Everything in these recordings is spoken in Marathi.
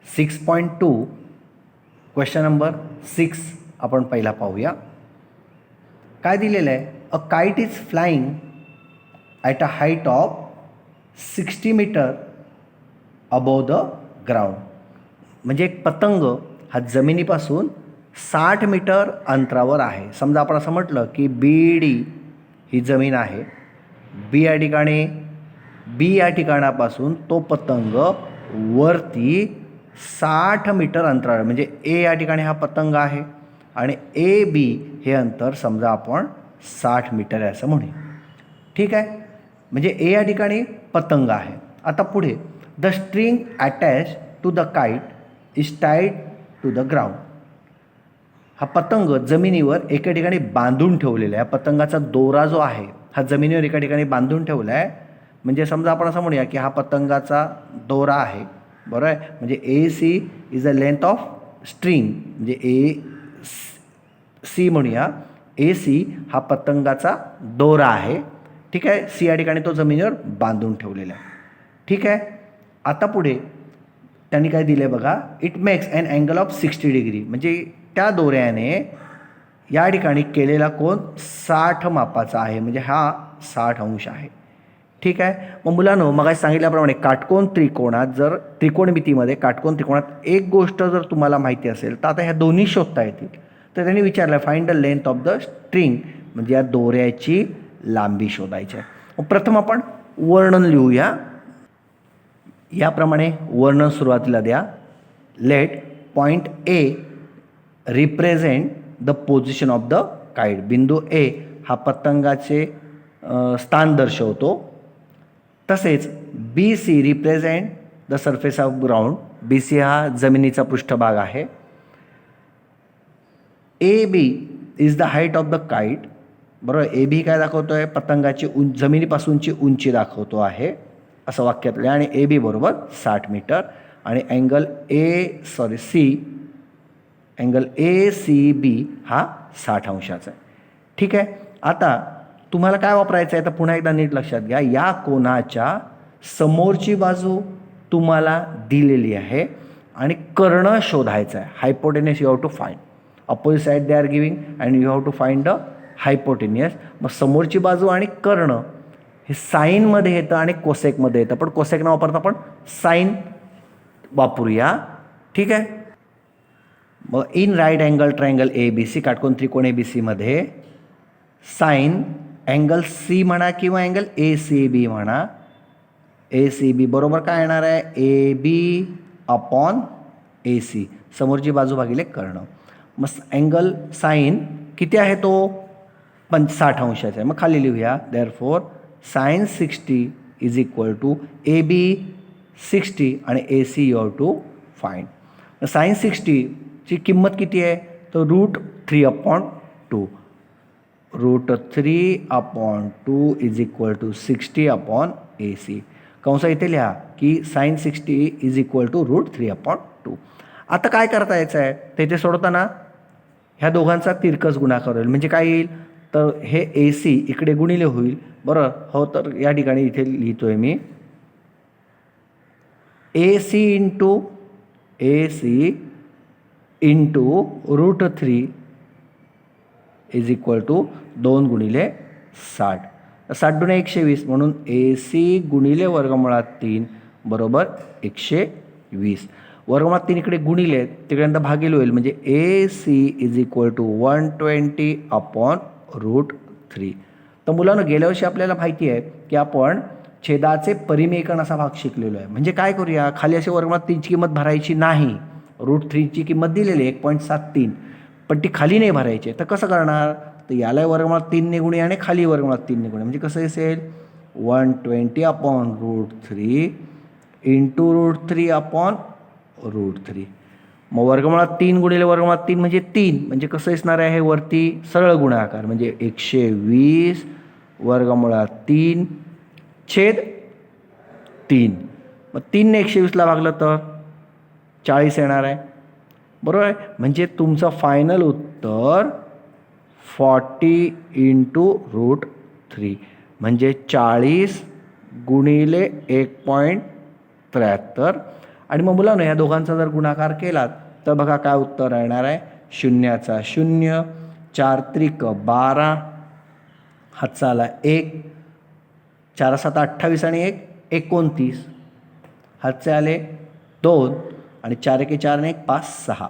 6.2 क्वेश्चन नंबर 6 आपण पहिला पाहूया. काय दिलेलं आहे? A kite is flying at a height of 60 metre above the ground. म्हणजे एक पतंग हा जमिनीपासून 60 मीटर अंतरावर आहे. समजा आपण असं म्हटलं की बी डी ही जमीन आहे. बी या ठिकाणापासून तो पतंग वरती 60 मीटर अंतरावर, म्हणजे ए या ठिकाणी हा पतंग आहे आणि ए बी हे अंतर समजा आपण 60 मीटर आहे असं म्हणूया. ठीक आहे. म्हणजे ए या ठिकाणी पतंग आहे. आता पुढे the string attach to the kite is tied to the ground. हा पतंग जमिनीवर एका ठिकाणी बांधून ठेवलेला आहे. पतंगाचा दोरा जो आहे हा जमिनीवर एका ठिकाणी बांधून ठेवला आहे. म्हणजे समजा आपण असं म्हणूया की हा पतंगाचा दोरा आहे, बरोबर आहे. म्हणजे A C is the length of string, म्हणजे ए सी म्हणूया. ए सी हा पतंगाचा दोरा आहे. ठीक आहे. सी या ठिकाणी तो जमिनीवर बांधून ठेवलेला आहे. ठीक आहे. आता पुढे त्यांनी काय दिलं आहे बघा. It makes an angle of 60 degree. म्हणजे त्या दोऱ्याने या ठिकाणी केलेला कोन 60 मापाचा आहे. म्हणजे हा 60 अंश आहे. ठीक आहे. मग मुलांनो, मग सांगितल्याप्रमाणे काटकोन त्रिकोणात, जर त्रिकोणमितीमध्ये काटकोन त्रिकोणात एक गोष्ट जर तुम्हाला माहिती असेल तर आता ह्या दोन्ही शोधता येतील. तर त्यांनी विचारलं find the length of the string, म्हणजे या दोऱ्याची लांबी शोधायची आहे. मग प्रथम आपण वर्णन लिहूया. याप्रमाणे वर्णन सुरुवातीला द्या. Let point A represent the position of the kite. बिंदू ए हा पतंगाचे स्थान दर्शवतो. तसेच B C represent the surface of ground. B C हा जमिनीचा पृष्ठभाग आहे. A B is the height of the kite. बरोबर. ए बी काय दाखवतो आहे? पतंगाची जमिनीपासूनची उंची दाखवतो आहे असं वाक्यातलं. आणि ए बी बरोबर 60 मीटर. आणि angle angle A C B हा 60 अंशाचा आहे. ठीक आहे. आता तुम्हाला काय वापरायचं आहे तर पुन्हा एकदा नीट लक्षात घ्या. या कोनाच्या समोरची बाजू तुम्हाला दिलेली आहे आणि कर्ण शोधायचं आहे. Hypotenuse you have to find. Opposite side they are giving and you have to find the hypotenuse. मग समोरची बाजू आणि कर्ण हे साईनमध्ये येतं आणि कोसेकमध्ये येतं. पण कोसेक न वापरता आपण साईन वापरूया. ठीक आहे. मग in right angle triangle A B C, काटकोन त्रिकोण ए बी सीमध्ये साईन अँगल सी म्हणा किंवा अँगल ए सी बी म्हणा. ए सी बी बरोबर काय येणार आहे? A B upon A C, समोरची बाजू भागिले कर्ण. मग अँगल साईन किती आहे तो? 60 अंशाचा आहे. मग खाली लिहूया. Therefore sine 60 is equal to A B 60 आणि A C you have to find. Sine 60ची किंमत किती आहे? तर √3/2. √3/2 इज इक्वल टू 60/AC. कंस इथे लिहा की साईन 60 इज इक्वल टू √3/2. आता काय करता यायचं आहे? तर इथे सोडताना ह्या दोघांचा तिरकस गुणाकार होईल. म्हणजे काय येईल? तर हे ए सी इकडे गुणिले होईल. बरं हो. तर या ठिकाणी इथे लिहितोय मी A C into √3 is equal to 2 गुणिले 60. 60 × 120 म्हणून ए सी गुणिले वर्गमुळात 3 बरोबर 120. वर्गमुळात 3 इकडे गुणिले तिकडे भागिले होईल. म्हणजे A C is equal to 120/√3. तर मुलांना गेल्या वर्षी आपल्याला माहिती आहे की आपण छेदाचे परिमेयकन असा भाग शिकलेलो आहे. म्हणजे काय करूया? खाली असे वर्गमुळात 3ची किंमत भरायची नाही. √3ची किंमत दिलेली 1.73, पण ती खाली नाही भरायची आहे. तर कसं करणार? तर याला वर्गमुळात 3ने गुणूया आणि खाली वर्गमुळात 3ने गुणूया. म्हणजे कसं असेल? 120/√3 इंटू √3/√3. मग वर्गमुळात 3 गुणिले वर्गमुळात 3 म्हणजे 3. म्हणजे कसं असणार आहे? वरती सरळ गुणाकार म्हणजे 120 वर्गमुळात 3 छेद 3. मग 3ने 120ला भागलं तर 40 येणार आहे. बरोबर आहे. म्हणजे तुमचं फायनल उत्तर 40 इंटू √3 म्हणजे 40 गुणिले 1.73. आणि मग मुलांनो ह्या दोघांचा जर गुणाकार केलात तर बघा काय उत्तर येणार आहे, 0चा 0, 4 त्रिक 12, हातचा आला 1, 4 7 28 आणि 1 29, हातचे आले 2 आणि 4 1 4 आणि 1 5 6,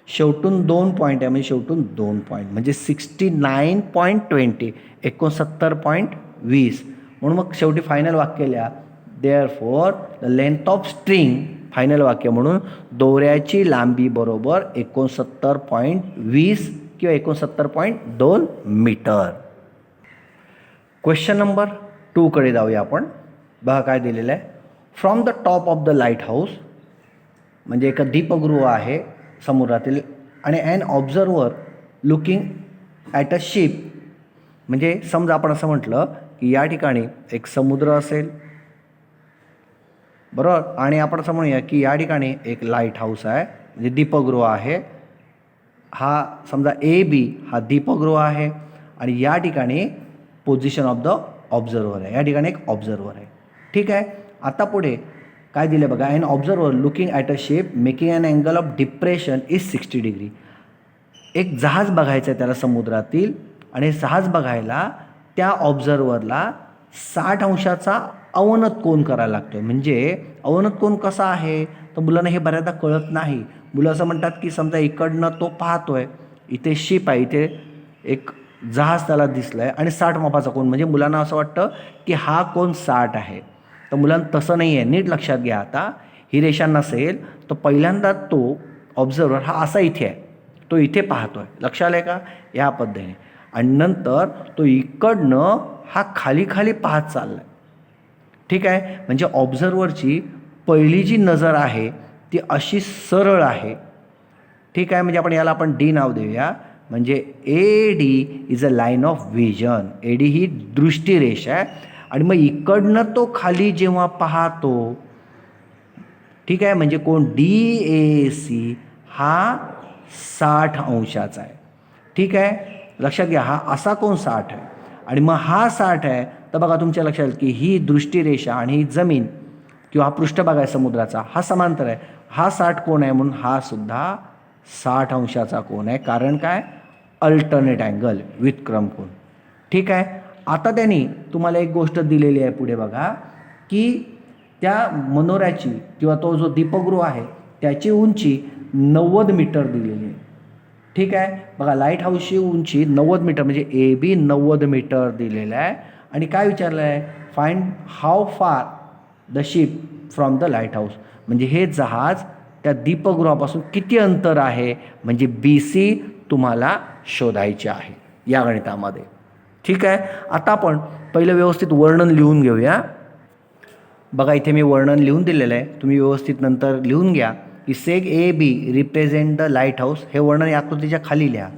शेवटून 2 पॉईंट आहे म्हणजे शेवटून 2 पॉईंट म्हणजे 69.20 69.20. म्हणून मग शेवटी फायनल वाक्य लिहा, therefore the length of string, final वाक्य म्हणून दोऱ्याची लांबी बरोबर 69.20 किंवा 69.2 मीटर. क्वेश्चन नंबर 2 कडे जाऊया आपण. बघा काय दिलेलं आहे, from the top of the lighthouse, म्हणजे एक दीपगृह आहे समुद्रातील, आणि an observer looking at a ship, म्हणजे समजा आपण असं म्हटलं की या ठिकाणी एक समुद्र असेल बरोबर, आणि आपण असं म्हणूया की या ठिकाणी एक लाईट हाऊस आहे म्हणजे दीपगृह आहे. हा समजा AB हा दीपगृह आहे आणि या ठिकाणी पोझिशन ऑफ द ऑब्झर्वर आहे, या ठिकाणी एक ऑब्झर्वर आहे. ठीक आहे, आता पुढे काय दिले बघा, an observer looking at a ship making an angle of depression is 60 degree. एक जहाज बघायचं आहे त्याला समुद्रातील, आणि जहाज बघायला त्या ऑब्झर्वरला 60 अंशाचा अवनत कोन करायला लागतो. म्हणजे अवनत कोन कसा आहे तर मुलांना हे बऱ्याचदा कळत नाही. मुलं असं म्हणतात की समजा इकडनं तो पाहतोय, इथे शिप आहे, इथे एक जहाज त्याला दिसलं आहे आणि 60 मापाचा कोन, म्हणजे मुलांना असं वाटतं की हा कोन 60 आहे. तर मुलांना तसं नाही आहे, नीट लक्षात घ्या. आता ही रेषा नसेल तर पहिल्यांदा तो ऑब्झर्वर हा असा इथे आहे, तो इथे पाहतोय, लक्ष आलं आहे का, या पद्धतीने, आणि नंतर तो इकडनं हा खाली खाली पाहत चालला आहे. ठीक आहे, म्हणजे ऑब्झर्वरची पहिली जी नजर आहे ती अशी सरळ आहे. ठीक आहे, म्हणजे याला आपण D नाव देऊया. म्हणजे AD is a line of vision. AD ही दृष्टिरेषा आहे, आणि मग इकडनं तो खाली जेव्हा पाहतो, ठीक आहे, म्हणजे कोण DAC हा 60 अंशाचा आहे. ठीक आहे, लक्षात घ्या, हा असा कोण 60 आहे आणि मग हा 60 आहे. तर बघा तुमच्या लक्षात येईल की ही दृष्टिरेषा आणि ही जमीन किंवा हा पृष्ठभाग आहे समुद्राचा, हा समांतर आहे. हा 60 कोण आहे म्हणून हा सुद्धा 60 अंशाचा कोण आहे. कारण काय, अल्टरनेट अँगल, व्युत्क्रम कोन. ठीक आहे, आता त्यांनी तुम्हाला एक गोष्ट दिलेली आहे पुढे बघा, की त्या मनोऱ्याची किंवा तो जो दीपगृह आहे त्याची उंची 90 मीटर दिलेली आहे. ठीक आहे, बघा लाईट हाऊसची उंची 90 मीटर, म्हणजे AB 90 मीटर दिलेलं आहे. आणि काय विचारलं आहे, find how far the ship from the lighthouse, म्हणजे हे जहाज त्या दीपगृहापासून किती अंतर आहे, म्हणजे BC तुम्हाला शोधायचे आहे या गणितामध्ये. ठीक आहे, आता आपण पहिलं व्यवस्थित वर्णन लिहून घेऊया. बघा इथे मी वर्णन लिहून दिलेलं आहे, तुम्ही व्यवस्थित नंतर लिहून घ्या की सेग AB represent the light house. हे वर्णन या आकृतीच्या खाली लिहा.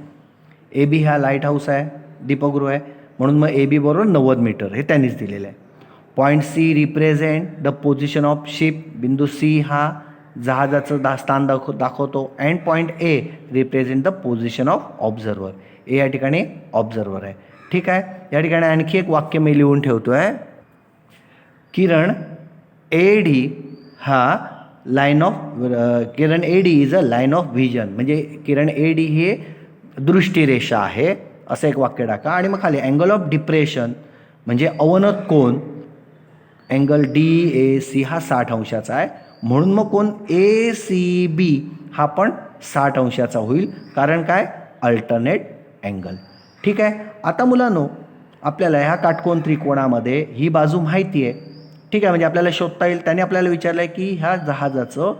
AB हा लाईट हाऊस आहे, दीपगृह आहे, म्हणून मग AB बरोबर 90 मीटर हे त्यांनीच दिलेलं आहे. Point C represent the position of ship. बिंदू C हा जहाजाचं स्थान दाखवतो. And point A represent the position of observer. A या ठिकाणी ऑब्झर्वर आहे. ठीक आहे, या ठिकाणी आणखी एक वाक्य मी लिहून ठेवतो आहे, किरण AD हा line of Kiran AD is a line of vision. म्हणजे किरण AD हे दृष्टिरेषा आहे, असं एक वाक्य टाका. आणि मग खाली अँगल ऑफ डिप्रेशन म्हणजे अवनत कोन, अँगल DAC हा 60 अंशाचा आहे, म्हणून मग कोन ACB हा पण 60 अंशाचा होईल. कारण काय, अल्टरनेट अँगल. ठीक आहे, आता मुलांनो आपल्याला ह्या काटकोन त्रिकोणामध्ये ही बाजू माहिती आहे. ठीक आहे, म्हणजे आपल्याला शोधता येईल. त्याने आपल्याला विचारलं आहे की ह्या जहाजाचं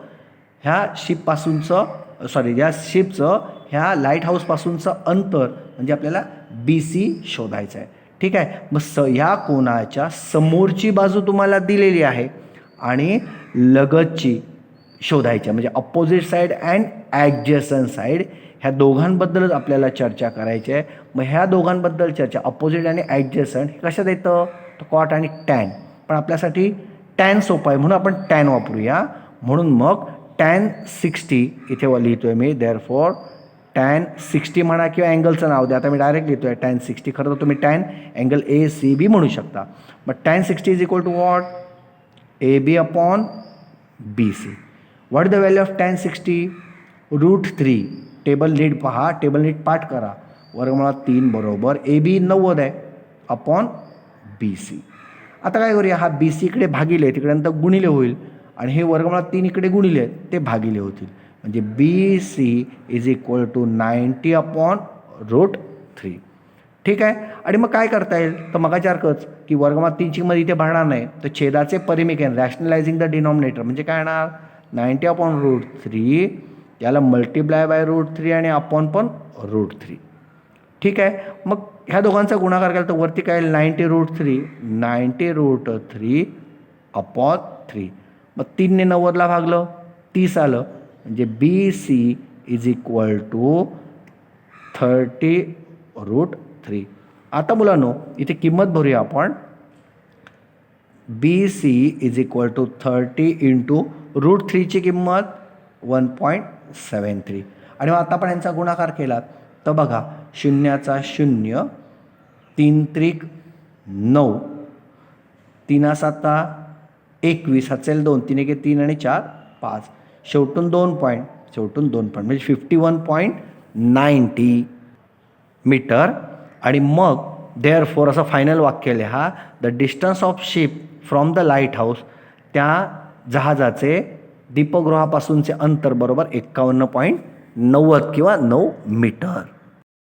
ह्या शिपपासूनचं या शिपचं ह्या लाईट हाऊसपासूनचं अंतर म्हणजे आपल्याला BC शोधायचं आहे. ठीक आहे, मग ह्या कोणाच्या समोरची बाजू तुम्हाला दिलेली आहे आणि लगतची शोधायची, म्हणजे अपोजिट साईड अँड ॲडजसंट साईड, ह्या दोघांबद्दलच आपल्याला चर्चा करायची आहे. मग ह्या दोघांबद्दल चर्चा, अपोजिट आणि ॲडजसंट हे कशात येतं, तर कॉट आणि टॅन. पण आपल्यासाठी टॅन सोपं आहे म्हणून आपण टॅन वापरूया. म्हणून मग टॅन 60 इथे लिहितोय मी, देअरफॉर टॅन 60 म्हणा किंवा अँगलचं नाव द्या. आता मी डायरेक्ट लिहितोय टॅन 60, खरं तर तुम्ही टॅन अँगल ACB म्हणू शकता. मग tan 60 is equal to what, AB upon BC. What the value of tan 60? √3. Table नीट पहा, टेबल नीट पाठ करा. वर्गमुळात 3 बरोबर AB 90 आहे अपॉन BC. आता काय करूया, हा BC इकडे भागिले, तिकडे नंतर गुणिले होईल आणि हे वर्गमुळात 3 इकडे गुणिले ते भागिले होतील. म्हणजे BC is equal to 90 upon √3. ठीक आहे. आणि मग काय करता येईल, तर मगाच्यासारखंच की वर्गमुळात 3ची किंमत इथे भागणार नाही, तर छेदाचे परिमेय रॅशनलायझिंग द डिनॉमिनेटर म्हणजे काय येणार, 90 अपॉन √3, याला मल्टिप्लाय बाय √3 आणि अपॉन पण √3. ठीक आहे. मग ह्या दोघांचा गुणाकार केला तर वरती काय येईल, 90 √3 अपॉन 3. मग 3ने 90ला भागलं 30 आलं, म्हणजे BC इज इक्वल टू 30√3. आता मुलांनो इथे किंमत भरूया आपण. BC is equal to 30 into √3ची किंमत 1.73. आणि मग आता आपण यांचा गुणाकार केला तर बघा, 0चा 0, 3 त्रिक 9, 3 7 21, हाचेल 2, 3 1 3 आणि 4 5, शेवटून 2 पॉईंट म्हणजे 51.90 मीटर. आणि मग देअरफॉर असं फायनल वाक्य लिहा, the distance of ship from the light house, त्या जहाजाचे दीपगृहापासूनचे अंतर बरोबर 51.90 किंवा 9 मीटर.